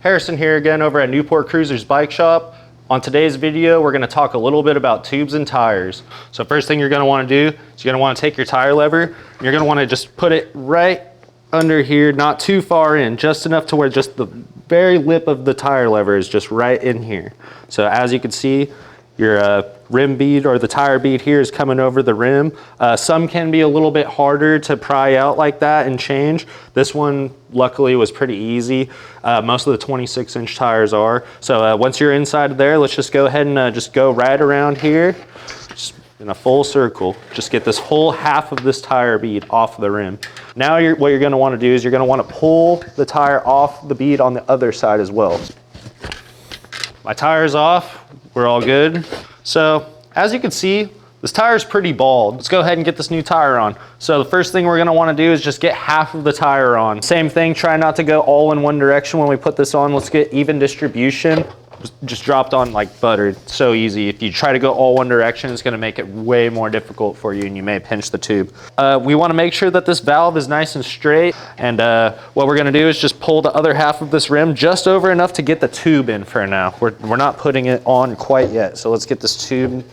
Harrison here again over at Newport Cruisers Bike Shop. On today's video, we're gonna talk a little bit about tubes and tires. So first thing you're gonna wanna do is you're gonna wanna take your tire lever, and you're gonna wanna just put it right under here, not too far in, just enough to where just the very lip of the tire lever is just right in here. So as you can see, your rim bead or the tire bead here is coming over the rim. Some can be a little bit harder to pry out like that and change. This one luckily was pretty easy. Most of the 26-inch tires are. So once you're inside of there, let's just go ahead and just go right around here, just in a full circle. Just get this whole half of this tire bead off the rim. Now what you're gonna wanna do is you're gonna wanna pull the tire off the bead on the other side as well. My tire's off. We're all good. So as you can see, this tire is pretty bald. Let's go ahead and get this new tire on. So the first thing we're gonna wanna do is just get half of the tire on. Same thing, try not to go all in one direction when we put this on. Let's get even distribution. Just dropped on like butter. It's so easy. If you try to go all one direction, it's gonna make it way more difficult for you and you may pinch the tube. We wanna make sure that this valve is nice and straight. And what we're gonna do is just pull the other half of this rim just over enough to get the tube in for now. We're not putting it on quite yet. So let's get this tube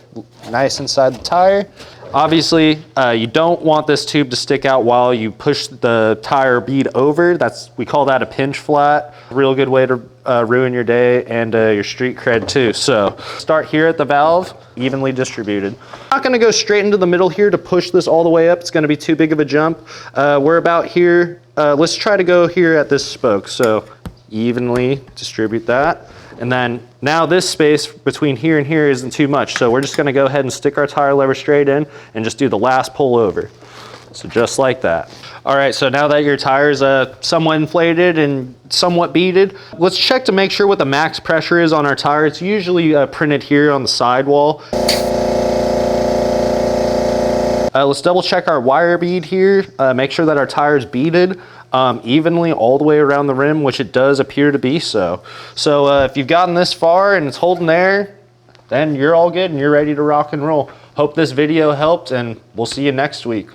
nice inside the tire. Obviously, you don't want this tube to stick out while you push the tire bead over. We call that a pinch flat. Real good way to ruin your day and your street cred too. So start here at the valve, evenly distributed. I'm not gonna go straight into the middle here to push this all the way up. It's gonna be too big of a jump. We're about here. Let's try to go here at this spoke. So evenly distribute that. And then now this space between here and here isn't too much. So we're just gonna go ahead and stick our tire lever straight in and just do the last pull over. So just like that. All right, so now that your tire's somewhat inflated and somewhat beaded, let's check to make sure what the max pressure is on our tire. It's usually printed here on the sidewall. Let's double check our wire bead here. Make sure that our tire's beaded evenly all the way around the rim, which it does appear to be so. So if you've gotten this far and it's holding there, then you're all good and you're ready to rock and roll. Hope this video helped, and we'll see you next week.